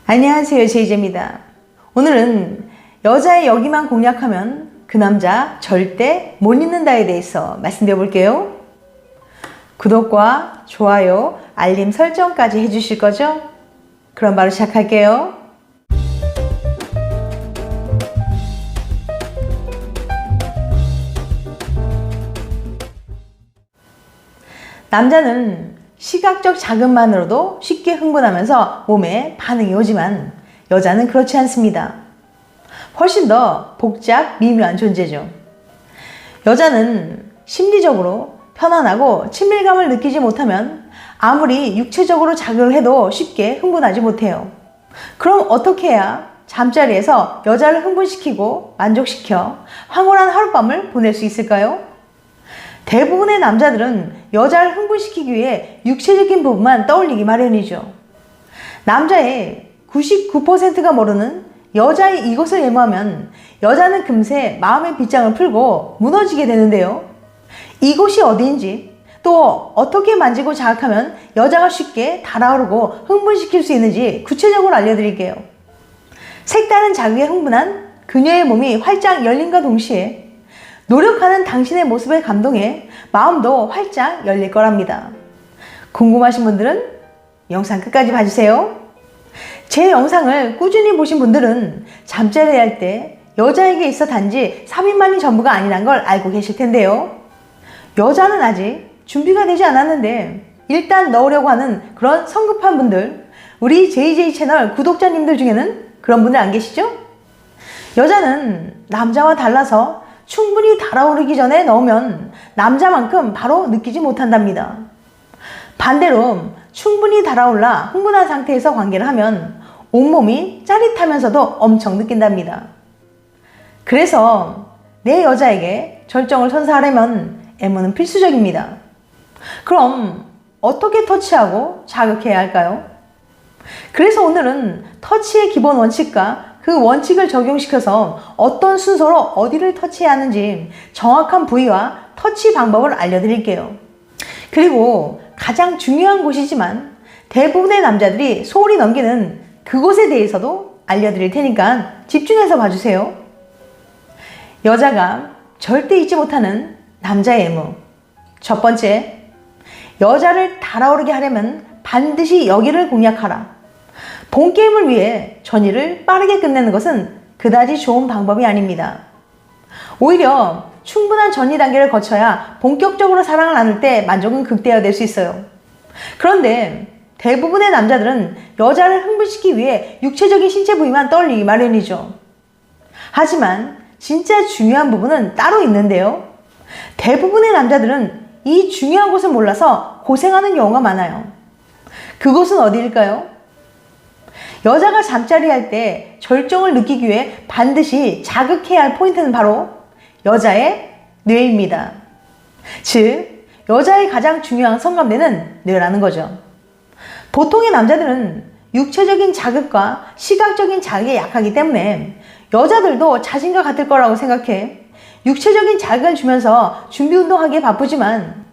안녕하세요, 제이제입니다. 오늘은 여자의 여기만 공략하면 그 남자 절대 못 잊는다에 대해서 말씀드려 볼게요. 구독과 좋아요, 알림 설정까지 해주실 거죠? 그럼 바로 시작할게요. 남자는 시각적 자극만으로도 쉽게 흥분하면서 몸에 반응이 오지만 여자는 그렇지 않습니다. 훨씬 더 복잡, 미묘한 존재죠. 여자는 심리적으로 편안하고 친밀감을 느끼지 못하면 아무리 육체적으로 자극을 해도 쉽게 흥분하지 못해요. 그럼 어떻게 해야 잠자리에서 여자를 흥분시키고 만족시켜 황홀한 하룻밤을 보낼 수 있을까요? 대부분의 남자들은 여자를 흥분시키기 위해 육체적인 부분만 떠올리기 마련이죠. 남자의 99%가 모르는 여자의 이것을 애무하면 여자는 금세 마음의 빗장을 풀고 무너지게 되는데요. 이곳이 어디인지, 또 어떻게 만지고 자극하면 여자가 쉽게 달아오르고 흥분시킬 수 있는지 구체적으로 알려드릴게요. 색다른 자극에 흥분한 그녀의 몸이 활짝 열림과 동시에 노력하는 당신의 모습에 감동해 마음도 활짝 열릴 거랍니다. 궁금하신 분들은 영상 끝까지 봐주세요. 제 영상을 꾸준히 보신 분들은 잠자리 할 때 여자에게 있어 단지 3인만이 전부가 아니란 걸 알고 계실 텐데요. 여자는 아직 준비가 되지 않았는데 일단 넣으려고 하는 그런 성급한 분들, 우리 JJ 채널 구독자님들 중에는 그런 분들 안 계시죠? 여자는 남자와 달라서 충분히 달아오르기 전에 넣으면 남자만큼 바로 느끼지 못한답니다. 반대로 충분히 달아올라 흥분한 상태에서 관계를 하면 온몸이 짜릿하면서도 엄청 느낀답니다. 그래서 내 여자에게 절정을 선사하려면 애무는 필수적입니다. 그럼 어떻게 터치하고 자극해야 할까요? 그래서 오늘은 터치의 기본 원칙과 그 원칙을 적용시켜서 어떤 순서로 어디를 터치해야 하는지 정확한 부위와 터치 방법을 알려드릴게요. 그리고 가장 중요한 곳이지만 대부분의 남자들이 소홀히 넘기는 그곳에 대해서도 알려드릴 테니까 집중해서 봐주세요. 여자가 절대 잊지 못하는 남자의 애무. 첫 번째, 여자를 달아오르게 하려면 반드시 여기를 공략하라. 본게임을 위해 전의를 빠르게 끝내는 것은 그다지 좋은 방법이 아닙니다. 오히려 충분한 전이 단계를 거쳐야 본격적으로 사랑을 나눌 때 만족은 극대화될 수 있어요. 그런데 대부분의 남자들은 여자를 흥분시키기 위해 육체적인 신체 부위만 떠올리기 마련이죠. 하지만 진짜 중요한 부분은 따로 있는데요. 대부분의 남자들은 이 중요한 곳을 몰라서 고생하는 경우가 많아요. 그곳은 어디일까요? 여자가 잠자리 할 때 절정을 느끼기 위해 반드시 자극해야 할 포인트는 바로 여자의 뇌입니다. 즉, 여자의 가장 중요한 성감대는 뇌라는 거죠. 보통의 남자들은 육체적인 자극과 시각적인 자극에 약하기 때문에 여자들도 자신과 같을 거라고 생각해 육체적인 자극을 주면서 준비 운동하기에 바쁘지만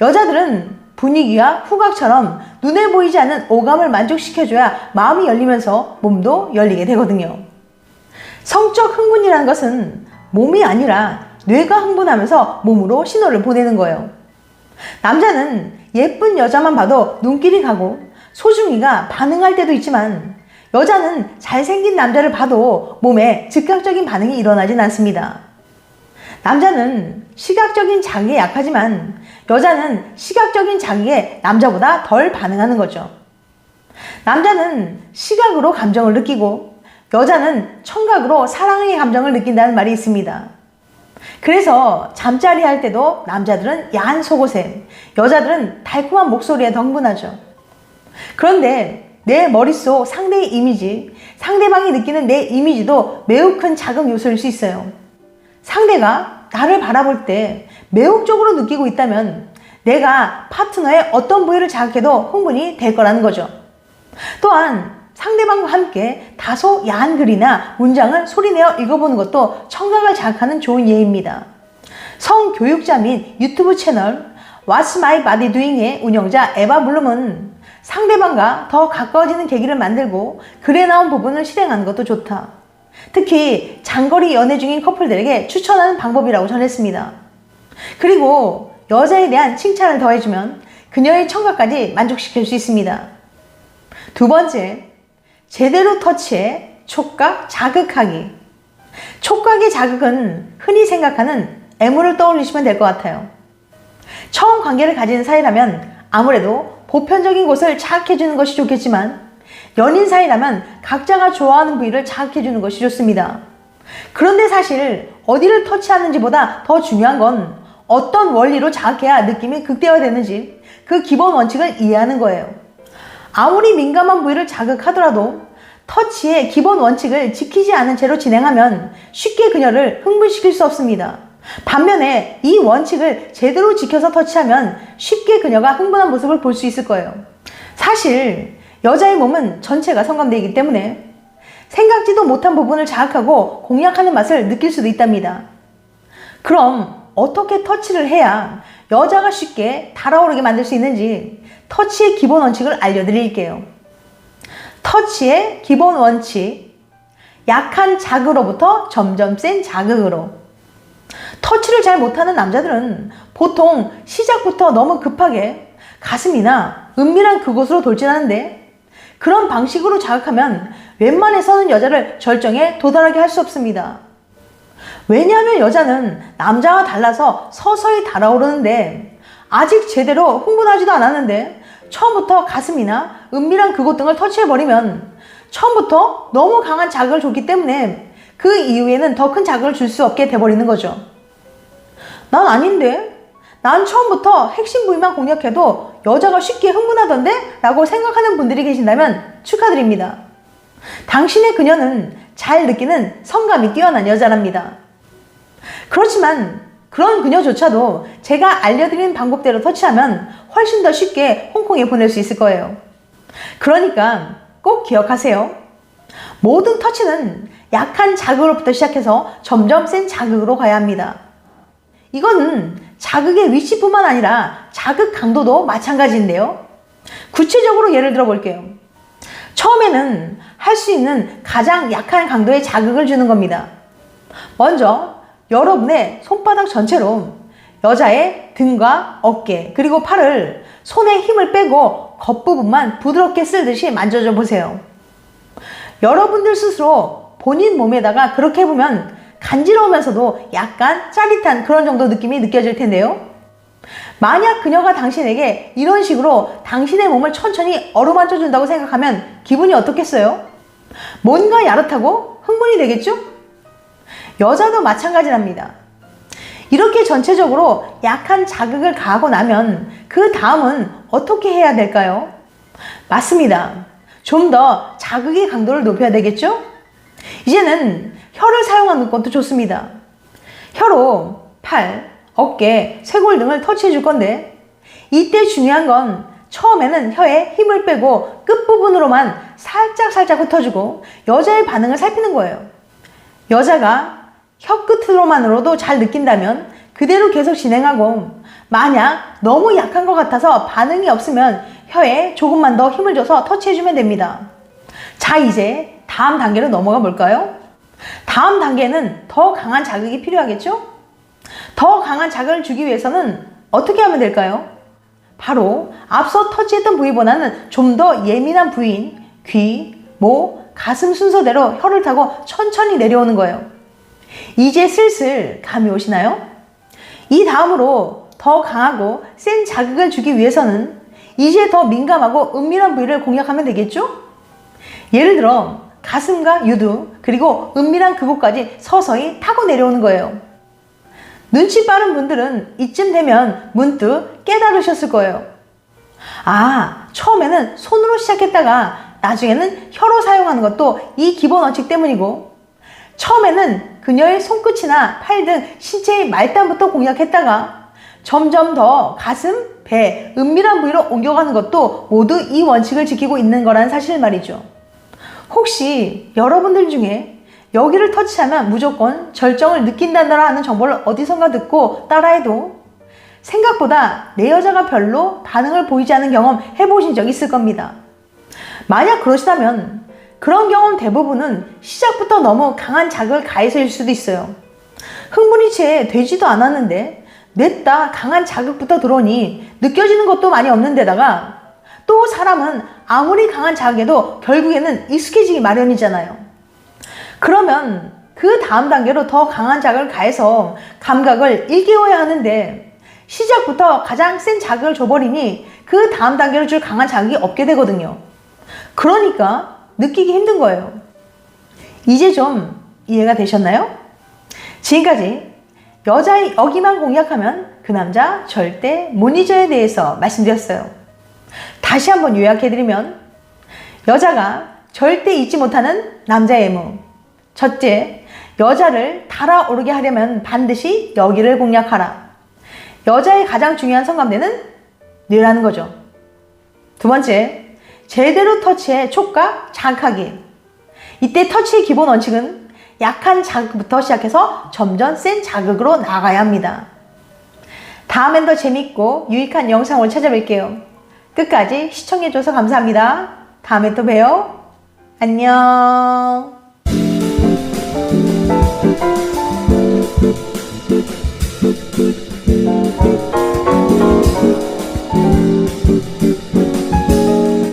여자들은 분위기와 후각처럼 눈에 보이지 않는 오감을 만족시켜줘야 마음이 열리면서 몸도 열리게 되거든요. 성적 흥분이라는 것은 몸이 아니라 뇌가 흥분하면서 몸으로 신호를 보내는 거예요. 남자는 예쁜 여자만 봐도 눈길이 가고 소중이가 반응할 때도 있지만 여자는 잘생긴 남자를 봐도 몸에 즉각적인 반응이 일어나진 않습니다. 남자는 시각적인 자극에 약하지만 여자는 시각적인 자극에 남자보다 덜 반응하는 거죠. 남자는 시각으로 감정을 느끼고 여자는 청각으로 사랑의 감정을 느낀다는 말이 있습니다. 그래서 잠자리 할 때도 남자들은 야한 속옷에, 여자들은 달콤한 목소리에 덩분하죠. 그런데 내 머릿속 상대의 이미지, 상대방이 느끼는 내 이미지도 매우 큰 자극 요소일 수 있어요. 상대가 나를 바라볼 때 매혹적으로 느끼고 있다면 내가 파트너의 어떤 부위를 자극해도 흥분이 될 거라는 거죠. 또한 상대방과 함께 다소 야한 글이나 문장을 소리내어 읽어보는 것도 청각을 자극하는 좋은 예입니다. 성교육자 및 유튜브 채널 What's My Body Doing의 운영자 에바 블룸은 상대방과 더 가까워지는 계기를 만들고 글에 나온 부분을 실행하는 것도 좋다. 특히 장거리 연애 중인 커플들에게 추천하는 방법이라고 전했습니다. 그리고 여자에 대한 칭찬을 더해주면 그녀의 청각까지 만족시킬 수 있습니다. 두 번째, 제대로 터치해 촉각 자극하기. 촉각의 자극은 흔히 생각하는 애무를 떠올리시면 될 것 같아요. 처음 관계를 가진 사이라면 아무래도 보편적인 곳을 자극해주는 것이 좋겠지만 연인 사이라면 각자가 좋아하는 부위를 자극해주는 것이 좋습니다. 그런데 사실 어디를 터치하는지보다 더 중요한 건 어떤 원리로 자극해야 느낌이 극대화되는지 그 기본 원칙을 이해하는 거예요. 아무리 민감한 부위를 자극하더라도 터치의 기본 원칙을 지키지 않은 채로 진행하면 쉽게 그녀를 흥분시킬 수 없습니다. 반면에 이 원칙을 제대로 지켜서 터치하면 쉽게 그녀가 흥분한 모습을 볼 수 있을 거예요. 사실 여자의 몸은 전체가 성감대이기 때문에 생각지도 못한 부분을 자극하고 공략하는 맛을 느낄 수도 있답니다. 그럼 어떻게 터치를 해야 여자가 쉽게 달아오르게 만들 수 있는지 터치의 기본 원칙을 알려드릴게요. 터치의 기본 원칙, 약한 자극으로부터 점점 센 자극으로. 터치를 잘 못하는 남자들은 보통 시작부터 너무 급하게 가슴이나 은밀한 그곳으로 돌진하는데 그런 방식으로 자극하면 웬만해서는 여자를 절정에 도달하게 할 수 없습니다. 왜냐하면 여자는 남자와 달라서 서서히 달아오르는데 아직 제대로 흥분하지도 않았는데 처음부터 가슴이나 은밀한 그곳 등을 터치해버리면 처음부터 너무 강한 자극을 줬기 때문에 그 이후에는 더 큰 자극을 줄 수 없게 돼버리는 거죠. 난 아닌데? 난 처음부터 핵심 부위만 공략해도 여자가 쉽게 흥분하던데? 라고 생각하는 분들이 계신다면 축하드립니다. 당신의 그녀는 잘 느끼는 성감이 뛰어난 여자랍니다. 그렇지만 그런 그녀조차도 제가 알려드린 방법대로 터치하면 훨씬 더 쉽게 홍콩에 보낼 수 있을 거예요. 그러니까 꼭 기억하세요. 모든 터치는 약한 자극으로부터 시작해서 점점 센 자극으로 가야 합니다. 이건 자극의 위치뿐만 아니라 자극 강도도 마찬가지인데요. 구체적으로 예를 들어 볼게요. 처음에는 할 수 있는 가장 약한 강도의 자극을 주는 겁니다. 먼저 여러분의 손바닥 전체로 여자의 등과 어깨 그리고 팔을 손에 힘을 빼고 겉부분만 부드럽게 쓸듯이 만져줘 보세요. 여러분들 스스로 본인 몸에다가 그렇게 해보면 간지러우면서도 약간 짜릿한 그런 정도 느낌이 느껴질 텐데요. 만약 그녀가 당신에게 이런 식으로 당신의 몸을 천천히 어루만져 준다고 생각하면 기분이 어떻겠어요? 뭔가 야릇하고 흥분이 되겠죠? 여자도 마찬가지랍니다. 이렇게 전체적으로 약한 자극을 가하고 나면 그 다음은 어떻게 해야 될까요? 맞습니다. 좀 더 자극의 강도를 높여야 되겠죠? 이제는 혀를 사용하는 것도 좋습니다. 혀로 팔, 어깨, 쇄골 등을 터치해 줄 건데 이때 중요한 건 처음에는 혀에 힘을 빼고 끝부분으로만 살짝 훑어주고 여자의 반응을 살피는 거예요. 여자가 혀 끝으로만으로도 잘 느낀다면 그대로 계속 진행하고 만약 너무 약한 것 같아서 반응이 없으면 혀에 조금만 더 힘을 줘서 터치해주면 됩니다. 자, 이제 다음 단계로 넘어가 볼까요? 다음 단계는 더 강한 자극이 필요하겠죠? 더 강한 자극을 주기 위해서는 어떻게 하면 될까요? 바로 앞서 터치했던 부위보다는 좀 더 예민한 부위인 귀, 목, 가슴 순서대로 혀를 타고 천천히 내려오는 거예요. 이제 슬슬 감이 오시나요? 이 다음으로 더 강하고 센 자극을 주기 위해서는 이제 더 민감하고 은밀한 부위를 공략하면 되겠죠? 예를 들어 가슴과 유두 그리고 은밀한 그곳까지 서서히 타고 내려오는 거예요. 눈치 빠른 분들은 이쯤 되면 문득 깨달으셨을 거예요. 아, 처음에는 손으로 시작했다가 나중에는 혀로 사용하는 것도 이 기본 원칙 때문이고 처음에는 그녀의 손끝이나 팔 등 신체의 말단부터 공략했다가 점점 더 가슴, 배, 은밀한 부위로 옮겨가는 것도 모두 이 원칙을 지키고 있는 거란 사실 말이죠. 혹시 여러분들 중에 여기를 터치하면 무조건 절정을 느낀다더라 하는 정보를 어디선가 듣고 따라해도 생각보다 내 여자가 별로 반응을 보이지 않는 경험 해보신 적 있을 겁니다. 만약 그러시다면 그런 경험 대부분은 시작부터 너무 강한 자극을 가해서일 수도 있어요. 흥분이 채 되지도 않았는데 냈다 강한 자극부터 들어오니 느껴지는 것도 많이 없는 데다가 또 사람은 아무리 강한 자극에도 결국에는 익숙해지기 마련이잖아요. 그러면 그 다음 단계로 더 강한 자극을 가해서 감각을 일깨워야 하는데 시작부터 가장 센 자극을 줘버리니 그 다음 단계로 줄 강한 자극이 없게 되거든요. 그러니까 느끼기 힘든 거예요. 이제 좀 이해가 되셨나요? 지금까지 여자의 여기만 공략하면 그 남자 절대 못 잊어에 대해서 말씀드렸어요. 다시 한번 요약해드리면 여자가 절대 잊지 못하는 남자의 의무. 첫째, 여자를 달아오르게 하려면 반드시 여기를 공략하라. 여자의 가장 중요한 성감대는 뇌라는 거죠. 두 번째, 제대로 터치해 촉각 자극하기. 이때 터치의 기본 원칙은 약한 자극부터 시작해서 점점 센 자극으로 나가야 합니다. 다음엔 더 재밌고 유익한 영상을 찾아뵐게요. 끝까지 시청해줘서 감사합니다. 다음에 또 봬요. 안녕.